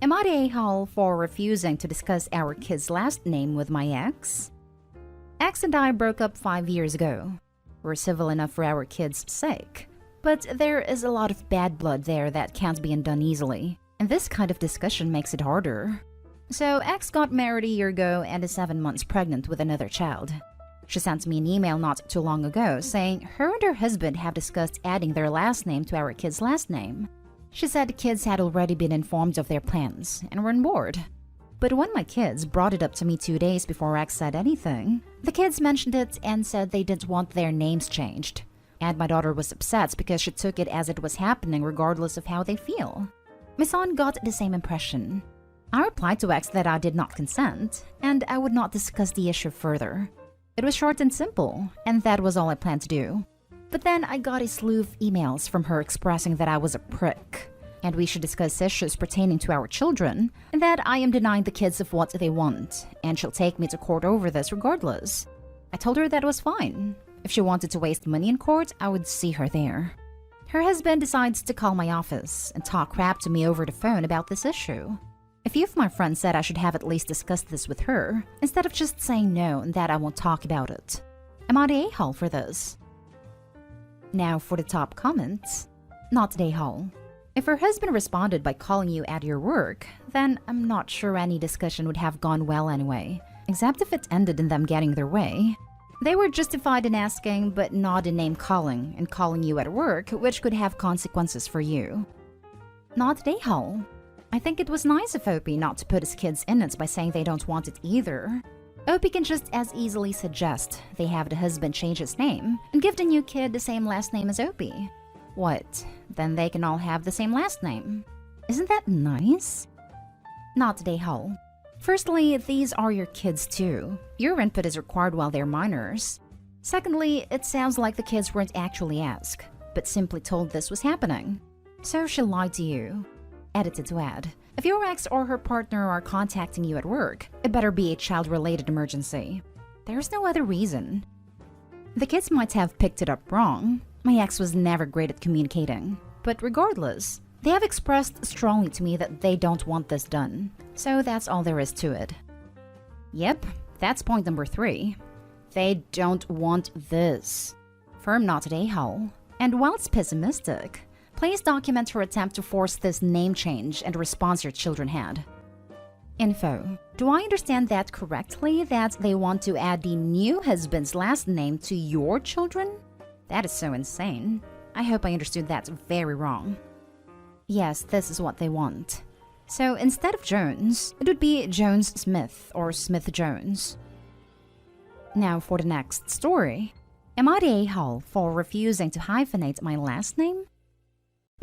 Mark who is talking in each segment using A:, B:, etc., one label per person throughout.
A: Am I the a-hole for refusing to discuss our kid's last name with my ex? Ex and I broke up 5 years ago. We're civil enough for our kid's sake. But there is a lot of bad blood there that can't be undone easily. And this kind of discussion makes it harder. So ex got married a year ago and is 7 months pregnant with another child. She sent me an email not too long ago saying her and her husband have discussed adding their last name to our kid's last name. She said the kids had already been informed of their plans and were on board. But when my kids brought it up to me 2 days before ex said anything, the kids mentioned it and said they didn't want their names changed. And my daughter was upset because she took it as it was happening regardless of how they feel. My son got the same impression. I replied to ex that I did not consent and I would not discuss the issue further. It was short and simple, and that was all I planned to do. But then I got a slew of emails from her expressing that I was a prick, and we should discuss issues pertaining to our children, and that I am denying the kids of what they want, and she'll take me to court over this regardless. I told her that was fine. If she wanted to waste money in court, I would see her there. Her husband decides to call my office and talk crap to me over the phone about this issue. A few of my friends said I should have at least discussed this with her, instead of just saying no and that I won't talk about it. Am I the a-hole for this? Now for the top comments. Not the a-hole. If her husband responded by calling you at your work, then I'm not sure any discussion would have gone well anyway, except if it ended in them getting their way. They were justified in asking, but not in name calling and calling you at work, which could have consequences for you. Not the a-hole. I think it was nice of Opie not to put his kids in it by saying they don't want it either. Opie can just as easily suggest they have the husband change his name and give the new kid the same last name as Opie. What? Then they can all have the same last name. Isn't that nice? Not the a-hole. Firstly, these are your kids too. Your input is required while they're minors. Secondly, it sounds like the kids weren't actually asked, but simply told this was happening. So she lied to you. Edited to add, if your ex or her partner are contacting you at work, it better be a child-related emergency. There's no other reason. The kids might have picked it up wrong. My ex was never great at communicating. But regardless, they have expressed strongly to me that they don't want this done. So that's all there is to it. Yep, that's point number 3. They don't want this. Firm not at a-hole. And while it's pessimistic, please document her attempt to force this name change and the response your children had. Info. Do I understand that correctly, that they want to add the new husband's last name to your children? That is so insane. I hope I understood that very wrong. Yes, this is what they want. So instead of Jones, it would be Jones-Smith or Smith-Jones. Now for the next story. Am I the a-hole for refusing to hyphenate my last name?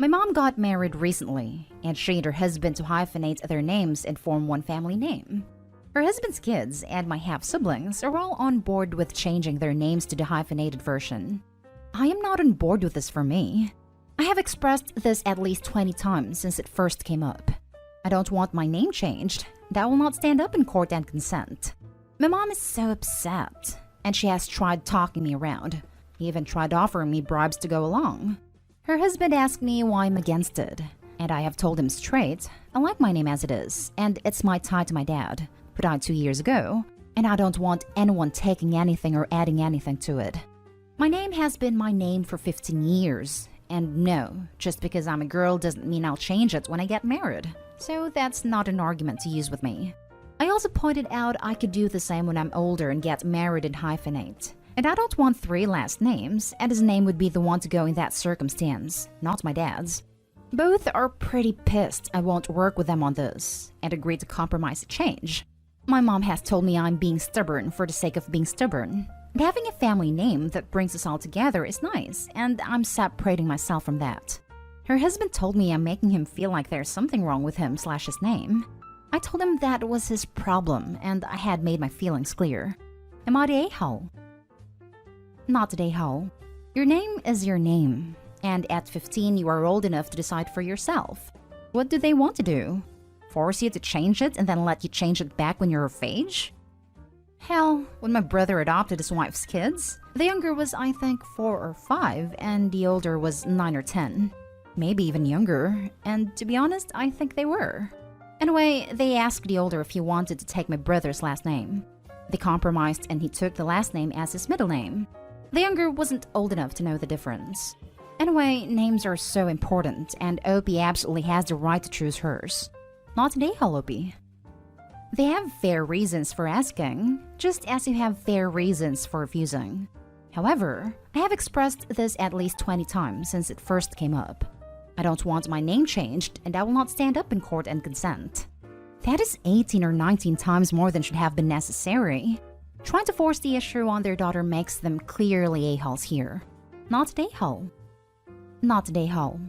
A: My mom got married recently, and she and her husband to hyphenate their names and form one family name. Her husband's kids and my half-siblings are all on board with changing their names to the hyphenated version. I am not on board with this for me. I have expressed this at least 20 times since it first came up. I don't want my name changed, and I will not stand up in court and consent. My mom is so upset, and she has tried talking me around. He even tried offering me bribes to go along. Her husband asked me why I'm against it, and I have told him straight, I like my name as it is, and it's my tie to my dad, who died 2 years ago, and I don't want anyone taking anything or adding anything to it. My name has been my name for 15 years, and no, just because I'm a girl doesn't mean I'll change it when I get married, so that's not an argument to use with me. I also pointed out I could do the same when I'm older and get married and hyphenate. And I don't want 3 last names, and his name would be the one to go in that circumstance, not my dad's. Both are pretty pissed I won't work with them on this, and agreed to compromise the change. My mom has told me I'm being stubborn for the sake of being stubborn. And having a family name that brings us all together is nice, and I'm separating myself from that. Her husband told me I'm making him feel like there's something wrong with him/his name. I told him that was his problem, and I had made my feelings clear. Am I the a-hole? Not the a-hole. Your name is your name, and at 15 you are old enough to decide for yourself. What do they want to do? Force you to change it and then let you change it back when you're of age? Hell, when my brother adopted his wife's kids, the younger was I think 4 or 5 and the older was 9 or 10. Maybe even younger, and to be honest, I think they were. Anyway, they asked the older if he wanted to take my brother's last name. They compromised and he took the last name as his middle name. The younger wasn't old enough to know the difference. Anyway, names are so important, and Opie absolutely has the right to choose hers. Not today, Opie. They have fair reasons for asking, just as you have fair reasons for refusing. However, I have expressed this at least 20 times since it first came up. I don't want my name changed, and I will not stand up in court and consent. That is 18 or 19 times more than should have been necessary. Trying to force the issue on their daughter makes them clearly a-holes here. Not a a-hole. Not a a-hole.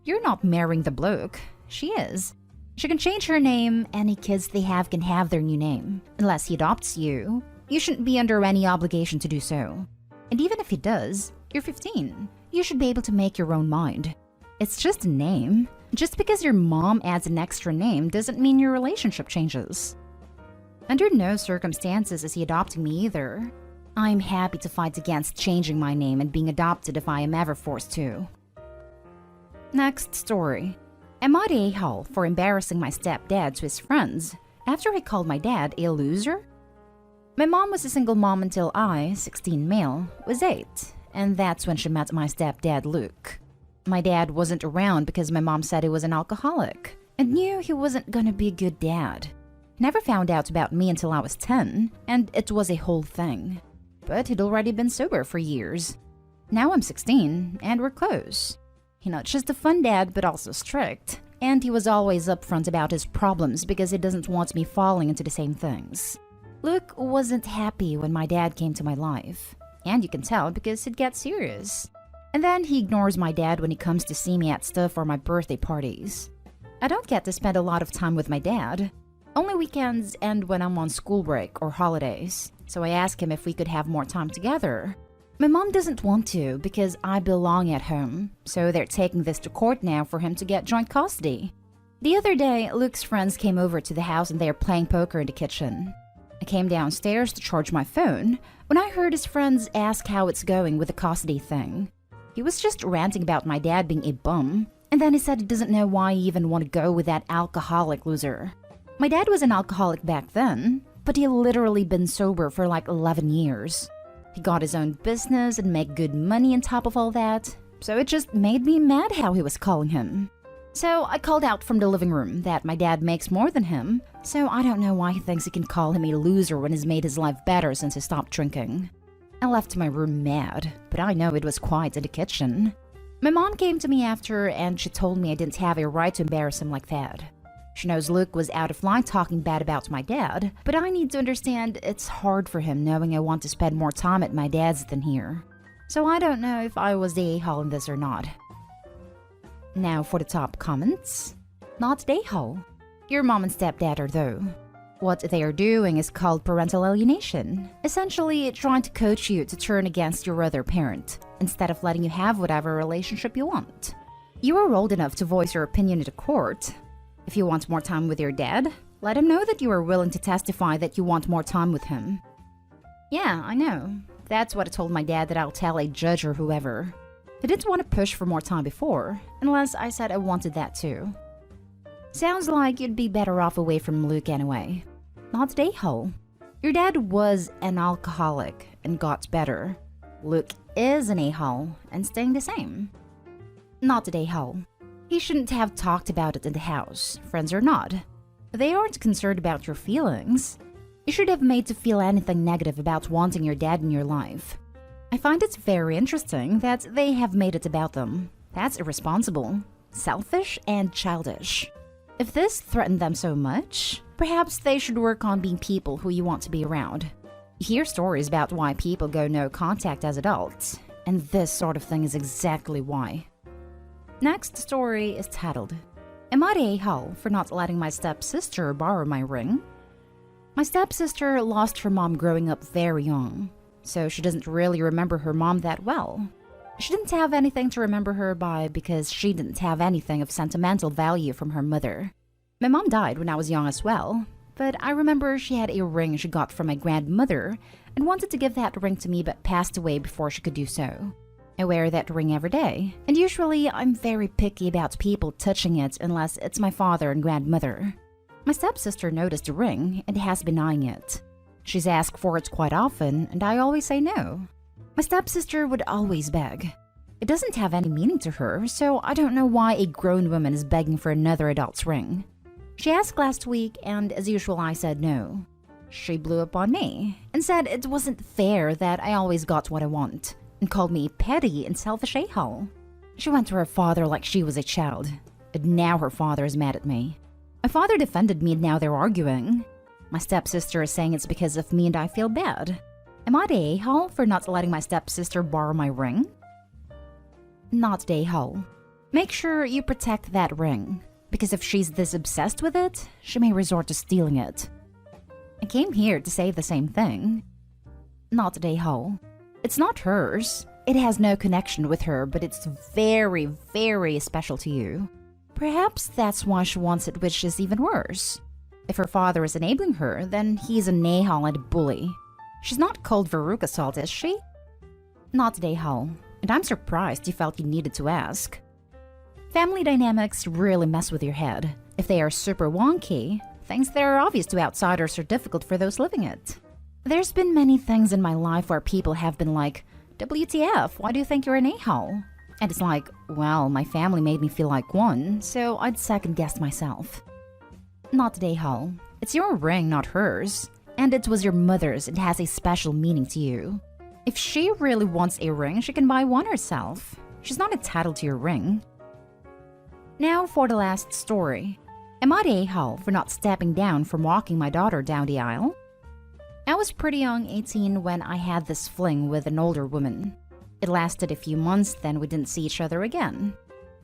A: You're not marrying the bloke. She is. She can change her name. Any kids they have can have their new name. Unless he adopts you, you shouldn't be under any obligation to do so. And even if he does, you're 15. You should be able to make your own mind. It's just a name. Just because your mom adds an extra name doesn't mean your relationship changes. Under no circumstances is he adopting me either. I'm happy to fight against changing my name and being adopted if I am ever forced to. Next story. Am I the a-hole for embarrassing my stepdad to his friends after he called my dad a loser? My mom was a single mom until I, 16 male, was 8, and that's when she met my stepdad Luke. My dad wasn't around because my mom said he was an alcoholic and knew he wasn't gonna be a good dad. Never found out about me until I was 10, and it was a whole thing. But he'd already been sober for years. Now I'm 16, and we're close. He's not just a fun dad, but also strict. And he was always upfront about his problems because he doesn't want me falling into the same things. Luke wasn't happy when my dad came to my life. And you can tell because it gets serious. And then he ignores my dad when he comes to see me at stuff or my birthday parties. I don't get to spend a lot of time with my dad. Only weekends and when I'm on school break or holidays. So I ask him if we could have more time together. My mom doesn't want to because I belong at home, so they're taking this to court now for him to get joint custody. The other day, Luke's friends came over to the house and they are playing poker in the kitchen. I came downstairs to charge my phone when I heard his friends ask how it's going with the custody thing. He was just ranting about my dad being a bum, and then he said he doesn't know why he even want to go with that alcoholic loser. My dad was an alcoholic back then, but he had literally been sober for like 11 years. He got his own business and made good money on top of all that, so it just made me mad how he was calling him. So I called out from the living room that my dad makes more than him, so I don't know why he thinks he can call him a loser when he's made his life better since he stopped drinking. I left my room mad, but I know it was quiet in the kitchen. My mom came to me after and she told me I didn't have a right to embarrass him like that. She knows Luke was out of line talking bad about my dad, but I need to understand it's hard for him knowing I want to spend more time at my dad's than here. So I don't know if I was the a-hole in this or not. Now for the top comments. Not the a-hole. Your mom and stepdad are though. What they are doing is called parental alienation, essentially trying to coach you to turn against your other parent, instead of letting you have whatever relationship you want. You are old enough to voice your opinion at a court. If you want more time with your dad, let him know that you are willing to testify that you want more time with him. Yeah, I know. That's what I told my dad that I'll tell a judge or whoever. I didn't want to push for more time before, unless I said I wanted that too. Sounds like you'd be better off away from Luke anyway. Not the a-hole. Your dad was an alcoholic and got better. Luke is an a-hole and staying the same. Not the a-hole. He shouldn't have talked about it in the house, friends or not. They aren't concerned about your feelings. You should have made to feel anything negative about wanting your dad in your life. I find it very interesting that they have made it about them. That's irresponsible, selfish, and childish. If this threatened them so much, perhaps they should work on being people who you want to be around. You hear stories about why people go no contact as adults, and this sort of thing is exactly why. Next story is titled, Am I the a-hole for not letting my stepsister borrow my ring? My stepsister lost her mom growing up very young, so she doesn't really remember her mom that well. She didn't have anything to remember her by because she didn't have anything of sentimental value from her mother. My mom died when I was young as well, but I remember she had a ring she got from my grandmother and wanted to give that ring to me but passed away before she could do so. I wear that ring every day, and usually I'm very picky about people touching it unless it's my father and grandmother. My stepsister noticed the ring and has been eyeing it. She's asked for it quite often, and I always say no. My stepsister would always beg. It doesn't have any meaning to her, so I don't know why a grown woman is begging for another adult's ring. She asked last week, and as usual I said no. She blew up on me and said it wasn't fair that I always got what I want, and called me petty and selfish a-hole. She went to her father like she was a child, and now her father is mad at me. My father defended me and now they're arguing. My stepsister is saying it's because of me and I feel bad. Am I the a-hole for not letting my stepsister borrow my ring? Not the a-hole. Make sure you protect that ring, because if she's this obsessed with it, she may resort to stealing it. I came here to say the same thing. Not the a-hole. It's not hers. It has no connection with her, but it's very, very special to you. Perhaps that's why she wants it, which is even worse. If her father is enabling her, then he's a a-hole and a bully. She's not called Veruca Salt, is she? Not the a-hole, and I'm surprised you felt you needed to ask. Family dynamics really mess with your head. If they are super wonky, things that are obvious to outsiders are difficult for those living it. There's been many things in my life where people have been like, WTF, why do you think you're an a-hole? And it's like, well, my family made me feel like one, so I'd second-guess myself. Not the a-hole. It's your ring, not hers. And it was your mother's. It has a special meaning to you. If she really wants a ring, she can buy one herself. She's not entitled to your ring. Now for the last story. Am I the a-hole for not stepping down from walking my daughter down the aisle? I was pretty young, 18, when I had this fling with an older woman. It lasted a few months, then we didn't see each other again.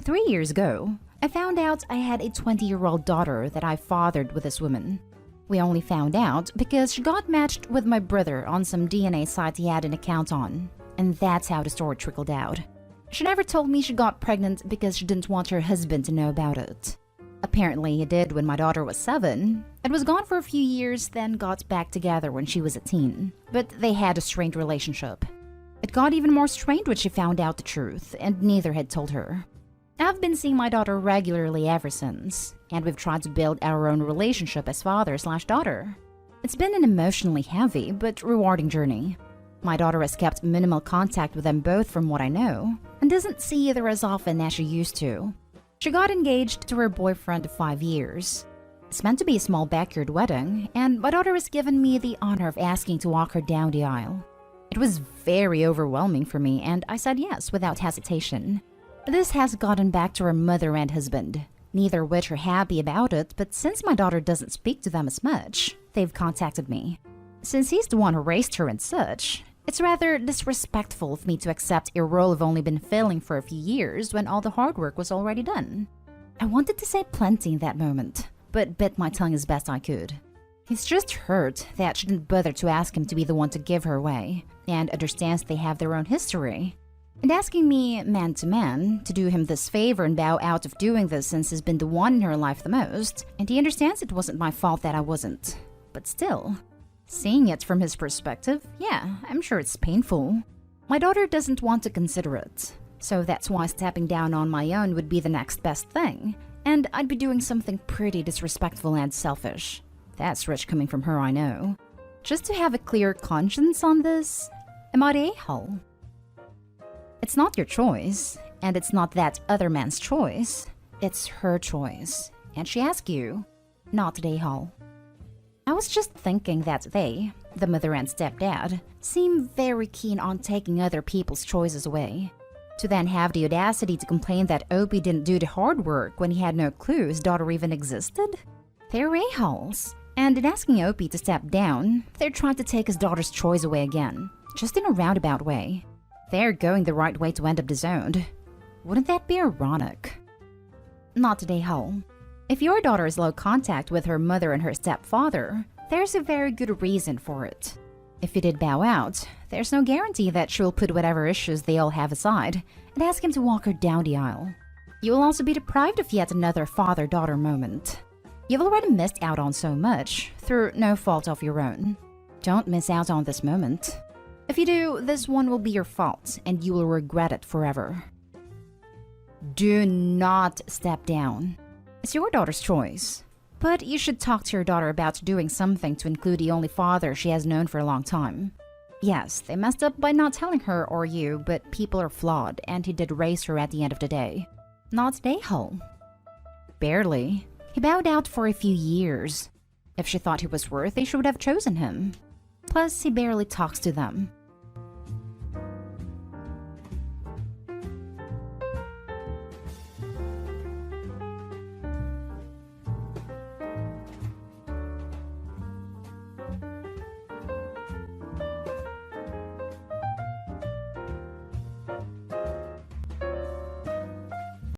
A: 3 years ago, I found out I had a 20-year-old daughter that I fathered with this woman. We only found out because she got matched with my brother on some DNA site he had an account on. And that's how the story trickled out. She never told me she got pregnant because she didn't want her husband to know about it. Apparently he did when my daughter was 7. It was gone for a few years, then got back together when she was a teen. But they had a strained relationship. It got even more strained when she found out the truth, and neither had told her. I've been seeing my daughter regularly ever since, and we've tried to build our own relationship as father/daughter. It's been an emotionally heavy but rewarding journey. My daughter has kept minimal contact with them both from what I know, and doesn't see either as often as she used to. She got engaged to her boyfriend of 5 years. It's meant to be a small backyard wedding, and my daughter has given me the honor of asking to walk her down the aisle. It was very overwhelming for me, and I said yes without hesitation. This has gotten back to her mother and husband, neither of which are happy about it, but since my daughter doesn't speak to them as much, they've contacted me. Since he's the one who raised her and such, it's rather disrespectful of me to accept a role I've only been filling for a few years when all the hard work was already done. I wanted to say plenty in that moment, but bit my tongue as best I could. He's just hurt that she didn't bother to ask him to be the one to give her away, and understands they have their own history. And asking me, man to man, to do him this favor and bow out of doing this since he's been the one in her life the most, and he understands it wasn't my fault that I wasn't. But still, seeing it from his perspective, yeah, I'm sure it's painful. My daughter doesn't want to consider it, so that's why stepping down on my own would be the next best thing, and I'd be doing something pretty disrespectful and selfish. That's rich coming from her, I know. Just to have a clear conscience on this, am I the a-hole? It's not your choice, and it's not that other man's choice. It's her choice, and she asked you, not the a-hole. I was just thinking that they, the mother and stepdad, seem very keen on taking other people's choices away. To then have the audacity to complain that Opie didn't do the hard work when he had no clue his daughter even existed? They're a-holes. And in asking Opie to step down, they're trying to take his daughter's choice away again, just in a roundabout way. They're going the right way to end up disowned. Wouldn't that be ironic? Not the a-hole. If your daughter is low contact with her mother and her stepfather, there's a very good reason for it. If you did bow out, there's no guarantee that she'll put whatever issues they all have aside and ask him to walk her down the aisle. You will also be deprived of yet another father-daughter moment. You've already missed out on so much, through no fault of your own. Don't miss out on this moment. If you do, this one will be your fault, and you will regret it forever. Do not step down. It's your daughter's choice. But you should talk to your daughter about doing something to include the only father she has known for a long time. Yes, they messed up by not telling her or you, but people are flawed, and he did raise her at the end of the day. Not an a-hole. Barely. He bowed out for a few years. If she thought he was worthy, she would have chosen him. Plus, he barely talks to them.